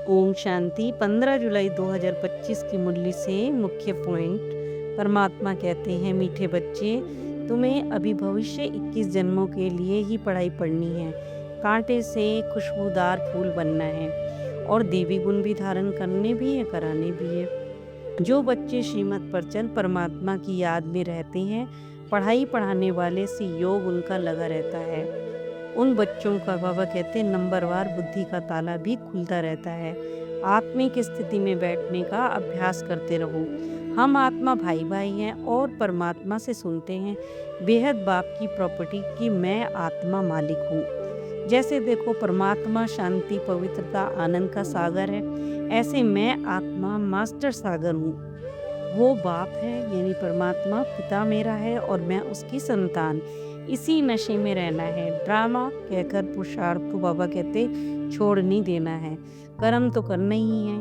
ओम शांति। 15 जुलाई 2025 की मुरली से मुख्य पॉइंट। परमात्मा कहते हैं, मीठे बच्चे, तुम्हें अभी भविष्य 21 जन्मों के लिए ही पढ़ाई पढ़नी है। कांटे से खुशबूदार फूल बनना है और देवी गुण भी धारण करने भी है, कराने भी है। जो बच्चे श्रीमत पर चल परमात्मा की याद में रहते हैं, पढ़ाई पढ़ाने वाले से योग उनका लगा रहता है। उन बच्चों का बाबा कहते हैं नंबरवार बुद्धि का ताला भी खुलता रहता है। आत्मिक स्थिति में बैठने का अभ्यास करते रहो। हम आत्मा भाई भाई हैं और परमात्मा से सुनते हैं बेहद बाप की प्रॉपर्टी कि मैं आत्मा मालिक हूँ। जैसे देखो परमात्मा शांति पवित्रता आनंद का सागर है, ऐसे मैं आत्मा मास्टर सागर हूँ। वो बाप है यानी परमात्मा पिता मेरा है और मैं उसकी संतान। इसी नशे में रहना है। ड्रामा कहकर पुरुषार्थ को बाबा कहते छोड़ नहीं देना है। कर्म तो करना ही है।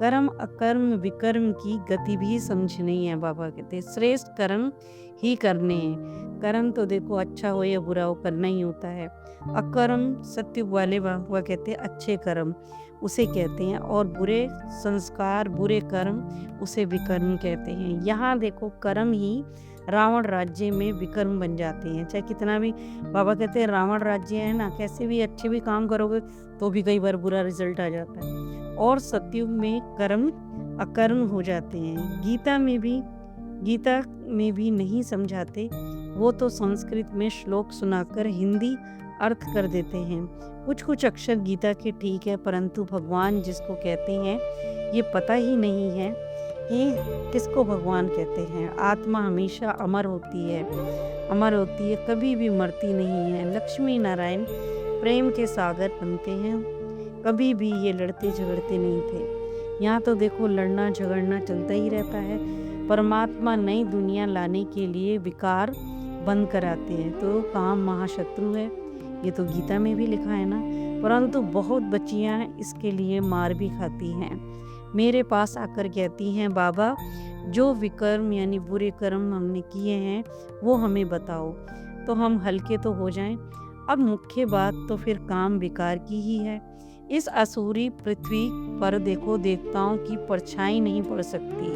कर्म अकर्म विकर्म की गति भी समझनी है। बाबा कहते श्रेष्ठ कर्म ही करने हैं। कर्म तो देखो अच्छा हो या बुरा हो करना ही होता है। अकर्म सत्य वाले बाबा कहते अच्छे कर्म उसे कहते हैं और बुरे संस्कार बुरे कर्म उसे विकर्म कहते हैं। यहाँ देखो कर्म ही रावण राज्य में विकर्म बन जाते हैं। चाहे कितना भी बाबा कहते हैं रावण राज्य है ना, कैसे भी अच्छे भी काम करोगे तो भी कई बार बुरा रिजल्ट आ जाता है। और सतयुग में कर्म अकर्म हो जाते हैं। गीता में भी नहीं समझाते, वो तो संस्कृत में श्लोक सुनाकर हिंदी अर्थ कर देते हैं। कुछ अक्षर गीता के ठीक है, परंतु भगवान जिसको कहते हैं ये पता ही नहीं है कि किसको भगवान कहते हैं। आत्मा हमेशा अमर होती है, कभी भी मरती नहीं है। लक्ष्मी नारायण प्रेम के सागर बनते हैं, कभी भी ये लड़ते झगड़ते नहीं थे। यहाँ तो देखो लड़ना झगड़ना चलता ही रहता है। परमात्मा नई दुनिया लाने के लिए विकार बंद कराते हैं, तो काम महाशत्रु है, ये तो गीता में भी लिखा है ना। परंतु बहुत बच्चियाँ इसके लिए मार भी खाती हैं। मेरे पास आकर कहती हैं बाबा जो विकर्म यानी बुरे कर्म हमने किए हैं वो हमें बताओ तो हम हल्के तो हो जाएं। अब मुख्य बात तो फिर काम विकार की ही है। इस असुरी पृथ्वी पर देखो देवताओं की परछाई नहीं पड़ सकती।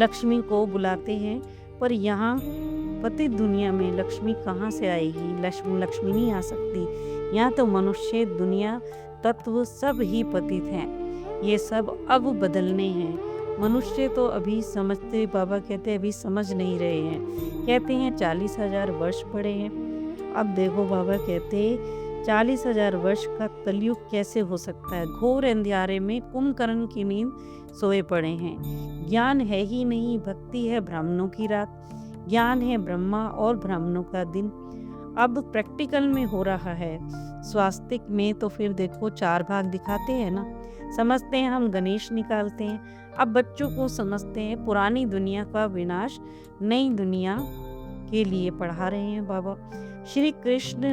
लक्ष्मी को बुलाते हैं पर यहाँ पतित दुनिया में लक्ष्मी कहाँ से आएगी? लक्ष्मी नहीं आ सकती। यहाँ तो मनुष्य दुनिया तत्व सब ही पतित हैं। ये सब अब बदलने हैं। मनुष्य तो अभी समझते, बाबा कहते हैं अभी समझ नहीं रहे हैं। कहते हैं 40,000 वर्ष पड़े हैं। अब देखो बाबा कहते 40,000 वर्ष का कलयुग कैसे हो सकता है? घोर अंधियारे में कुंभकर्ण की नींद सोए पड़े हैं। ज्ञान है ही नहीं, भक्ति है ब्राह्मणों की रात, ज्ञान है ब्रह्मा और ब्राह्मणों का दिन। अब प्रैक्टिकल में हो रहा है। स्वास्तिक में तो फिर देखो 4 भाग दिखाते हैं ना, समझते हैं हम गणेश निकालते हैं। अब बच्चों को समझते हैं पुरानी दुनिया का विनाश नई दुनिया के लिए पढ़ा रहे हैं बाबा। श्री कृष्ण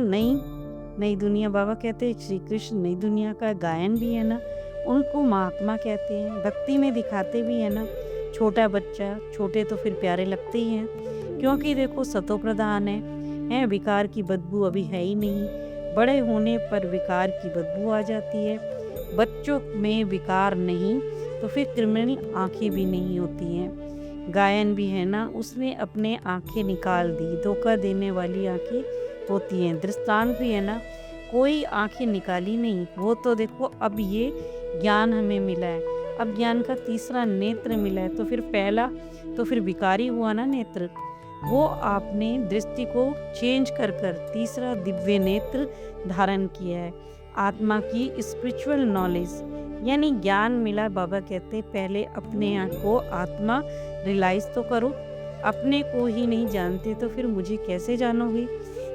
नई दुनिया बाबा कहते हैं, श्री कृष्ण नई दुनिया का गायन भी है ना, उनको महात्मा कहते हैं। भक्ति में दिखाते भी है ना। छोटा बच्चा, छोटे तो फिर प्यारे लगते ही हैं क्योंकि देखो सतो प्रधान है, विकार की बदबू अभी है ही नहीं। बड़े होने पर विकार की बदबू आ जाती है। बच्चों में विकार नहीं तो फिर क्रिमिनल आंखें भी नहीं होती हैं। गायन भी है ना, उसने अपने आंखें निकाल दी, धोखा देने वाली आंखें होती हैं। दृष्टांत भी है ना, कोई आंखें निकाली नहीं। वो तो देखो अब ये ज्ञान हमें मिला है, अब ज्ञान का तीसरा नेत्र मिला है, तो फिर पहला तो फिर विकारी हुआ ना नेत्र, वो आपने दृष्टि को चेंज कर तीसरा दिव्य नेत्र धारण किया है। आत्मा की स्पिरिचुअल नॉलेज यानी ज्ञान मिला। बाबा कहते पहले अपने आप को आत्मा रियलाइज तो करो। अपने को ही नहीं जानते तो फिर मुझे कैसे जानोगे?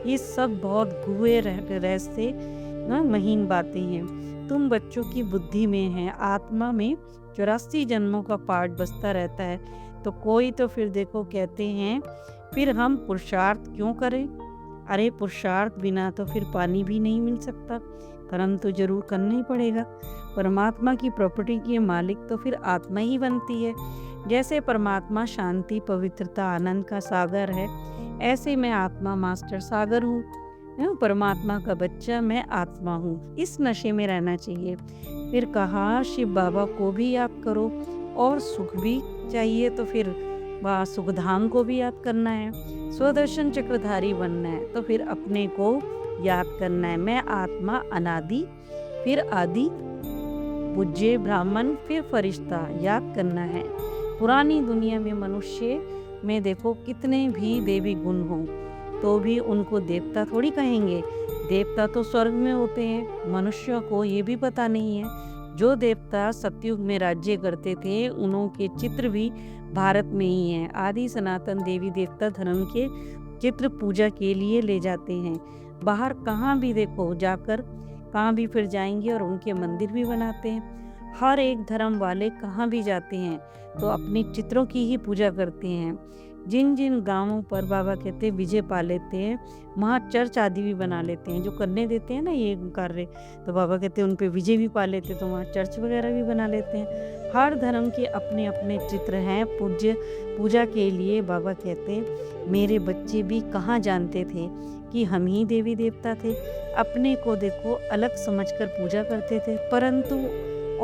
ये सब बहुत गुहे रहस्य ना महीन बातें हैं। तुम बच्चों की बुद्धि में है, आत्मा में 84 जन्मों का पार्ट बसता रहता है। तो कोई तो फिर देखो कहते हैं फिर हम पुरुषार्थ क्यों करें? अरे पुरुषार्थ बिना तो फिर पानी भी नहीं मिल सकता। कर्म तो जरूर करना ही पड़ेगा। परमात्मा की प्रॉपर्टी के मालिक तो फिर आत्मा ही बनती है। जैसे परमात्मा शांति पवित्रता आनंद का सागर है, ऐसे मैं आत्मा मास्टर सागर हूँ। परमात्मा का बच्चा मैं आत्मा हूँ, इस नशे में रहना चाहिए। फिर कहा शिव बाबा को भी याद करो, और सुख भी चाहिए तो फिर वह सुखधाम को भी याद करना है। स्वदर्शन चक्रधारी बनना है तो फिर अपने को याद करना है, मैं आत्मा अनादि, फिर आदि, पूज्य ब्राह्मण, फिर फरिश्ता याद करना है। पुरानी दुनिया में मनुष्य में देखो कितने भी देवी गुण हों तो भी उनको देवता थोड़ी कहेंगे। देवता तो स्वर्ग में होते हैं, मनुष्य को ये भी पता नहीं है। जो देवता सतयुग में राज्य करते थे उनके चित्र भी भारत में ही हैं। आदि सनातन देवी देवता धर्म के चित्र पूजा के लिए ले जाते हैं। बाहर कहाँ भी देखो जाकर, कहाँ भी फिर जाएंगे और उनके मंदिर भी बनाते हैं। हर एक धर्म वाले कहाँ भी जाते हैं तो अपने चित्रों की ही पूजा करते हैं। जिन जिन गांवों पर बाबा कहते विजय पा लेते हैं वहाँ चर्च आदि भी बना लेते हैं, जो करने देते हैं ना ये कार्य, तो बाबा कहते हैं उन पे विजय भी पा लेते तो वहाँ चर्च वगैरह भी बना लेते हैं। हर धर्म के अपने अपने चित्र हैं पूजा के लिए। बाबा कहते मेरे बच्चे भी कहाँ जानते थे कि हम ही देवी देवता थे। अपने को देखो अलग समझकर पूजा करते थे, परंतु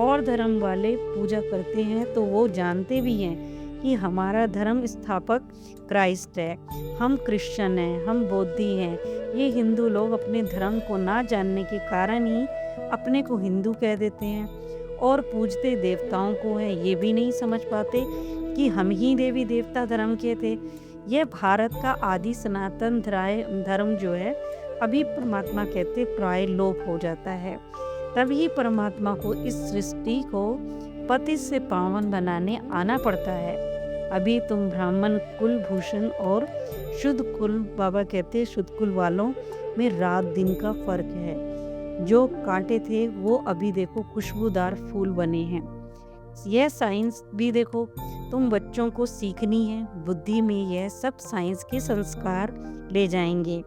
और धर्म वाले पूजा करते हैं तो वो जानते भी हैं कि हमारा धर्म स्थापक क्राइस्ट है, हम क्रिश्चियन हैं, हम बौद्धि हैं। ये हिंदू लोग अपने धर्म को ना जानने के कारण ही अपने को हिंदू कह देते हैं और पूजते देवताओं को है, ये भी नहीं समझ पाते कि हम ही देवी देवता धर्म के थे। यह भारत का आदि सनातन धर्म जो है अभी परमात्मा कहते प्राय लोप हो जाता है। तभी परमात्मा को इस सृष्टि को पति से पावन बनाने आना पड़ता है। अभी तुम ब्राह्मण कुल भूषण और शुद्ध कुल, बाबा कहते शुद्ध कुल वालों में रात दिन का फर्क है। जो कांटे थे वो अभी देखो खुशबूदार फूल बने हैं। यह साइंस भी देखो तुम बच्चों को सीखनी है। बुद्धि में यह सब साइंस के संस्कार ले जाएंगे,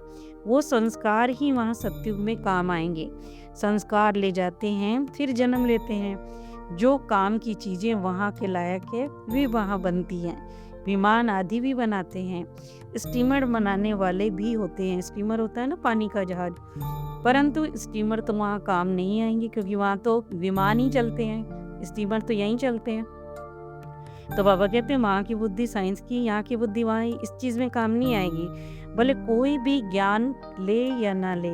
वो संस्कार ही वहाँ सतयुग में काम आएंगे। संस्कार ले जाते हैं फिर जन्म लेते हैं। जो काम की चीज़ें वहाँ के लायक है वे वहाँ बनती हैं। विमान आदि भी बनाते हैं, स्टीमर बनाने वाले भी होते हैं। स्टीमर होता है ना पानी का जहाज, परंतु स्टीमर तो वहाँ काम नहीं आएंगे क्योंकि वहाँ तो विमान ही चलते हैं, स्टीमर तो यहीं चलते हैं। तो बाबा कहते हैं वहाँ की बुद्धि साइंस की, यहाँ की बुद्धि वहाँ इस चीज़ में काम नहीं आएगी। भले कोई भी ज्ञान ले या ना ले,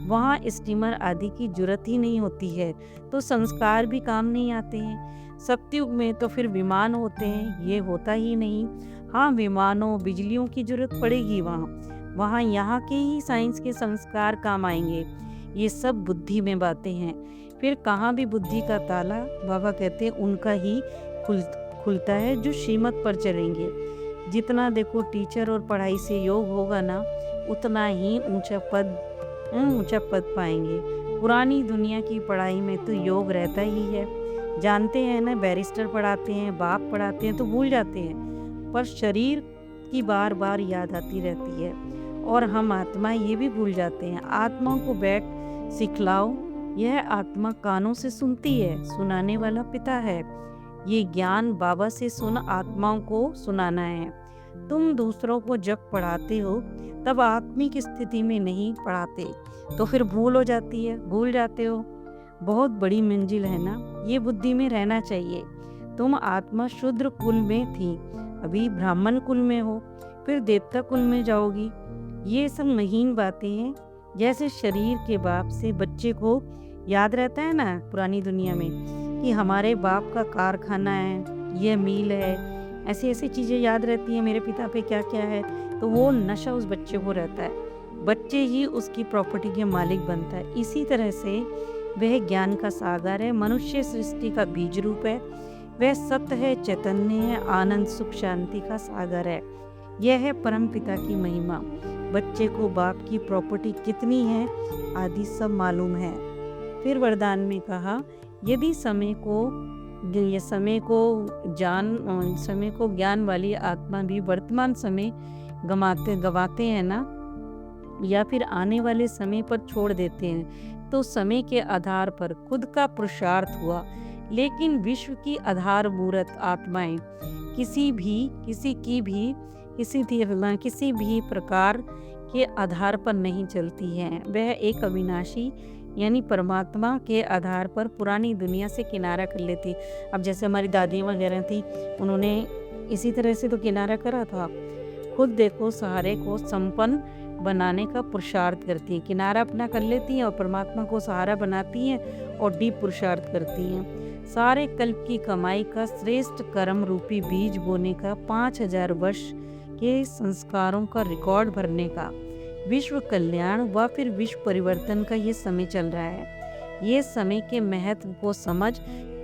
वहाँ स्टीमर आदि की जरूरत ही नहीं होती है, तो संस्कार भी काम नहीं आते हैं। सतयुग में तो फिर विमान होते हैं, ये होता ही नहीं। हाँ, विमानों बिजलियों की जरूरत पड़ेगी वहाँ यहाँ के ही साइंस के संस्कार काम आएंगे। ये सब बुद्धि में बातें हैं। फिर कहाँ भी बुद्धि का ताला बाबा कहते हैं उनका ही खुलता है जो श्रीमत पर चलेंगे। जितना देखो टीचर और पढ़ाई से योग होगा ना, उतना ही ऊंचा पद पाएंगे। पुरानी दुनिया की पढ़ाई में तो योग रहता ही है। जानते हैं ना, बैरिस्टर पढ़ाते हैं, बाप पढ़ाते हैं तो भूल जाते हैं, पर शरीर की बार बार याद आती रहती है और हम आत्मा ये भी भूल जाते हैं। आत्मा को बैठ सिखलाओ, यह आत्मा कानों से सुनती है, सुनाने वाला पिता है। ये ज्ञान बाबा से सुन आत्माओं को सुनाना है। तुम दूसरों को जब पढ़ाते हो तब आत्मिक स्थिति में नहीं पढ़ाते, तो फिर भूल जाते हो। बहुत बड़ी मंजिल है ना, ये बुद्धि में रहना चाहिए। तुम आत्मा शूद्र कुल में थी, अभी ब्राह्मण कुल में हो, फिर देवता कुल में जाओगी। ये सब महीन बातें हैं। जैसे शरीर के बाप से बच्चे को याद रहता है ना पुरानी दुनिया में कि हमारे बाप का कारखाना है, यह मील है, ऐसी ऐसी चीज़ें याद रहती हैं, मेरे पिता पे क्या क्या है, तो वो नशा उस बच्चे को रहता है। बच्चे ही उसकी प्रॉपर्टी के मालिक बनता है। इसी तरह से वह ज्ञान का सागर है, मनुष्य सृष्टि का बीज रूप है, वह सत्य है, चैतन्य है, आनंद सुख शांति का सागर है। यह है परम पिता की महिमा। बच्चे को बाप की प्रॉपर्टी कितनी है आदि सब मालूम है। फिर वरदान में कहा, यदि समय को ज्ञान वाली आत्मा भी वर्तमान समय गवाते हैं ना, या फिर आने वाले समय पर छोड़ देते हैं, तो समय के आधार पर खुद का पुरुषार्थ हुआ। लेकिन विश्व की आधारभूत आत्माएं किसी भी प्रकार के आधार पर नहीं चलती है, वह एक अविनाशी यानी परमात्मा के आधार पर पुरानी दुनिया से किनारा कर लेती। अब जैसे हमारी दादी वगैरह थी, उन्होंने इसी तरह से तो किनारा करा था। खुद देखो सहारे को संपन्न बनाने का पुरुषार्थ करती हैं, किनारा अपना कर लेती हैं और परमात्मा को सहारा बनाती हैं और डीप पुरुषार्थ करती हैं। सारे कल्प की कमाई का श्रेष्ठ कर्म रूपी बीज बोने का 5000 वर्ष के संस्कारों का रिकॉर्ड भरने का विश्व कल्याण व फिर विश्व परिवर्तन का ये समय चल रहा है। ये समय के महत्व को समझ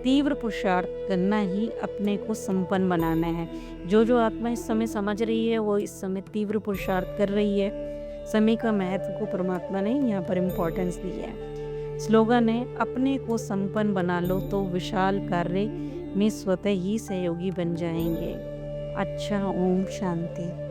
तीव्र पुरुषार्थ करना ही अपने को संपन्न बनाना है। जो आत्मा इस समय समझ रही है वो इस समय तीव्र पुरुषार्थ कर रही है। समय का महत्व को परमात्मा ने यहाँ पर इम्पोर्टेंस दी है। स्लोगन है, अपने को संपन्न बना लो तो विशाल कार्य में स्वतः ही सहयोगी बन जाएंगे। अच्छा, ओम शांति।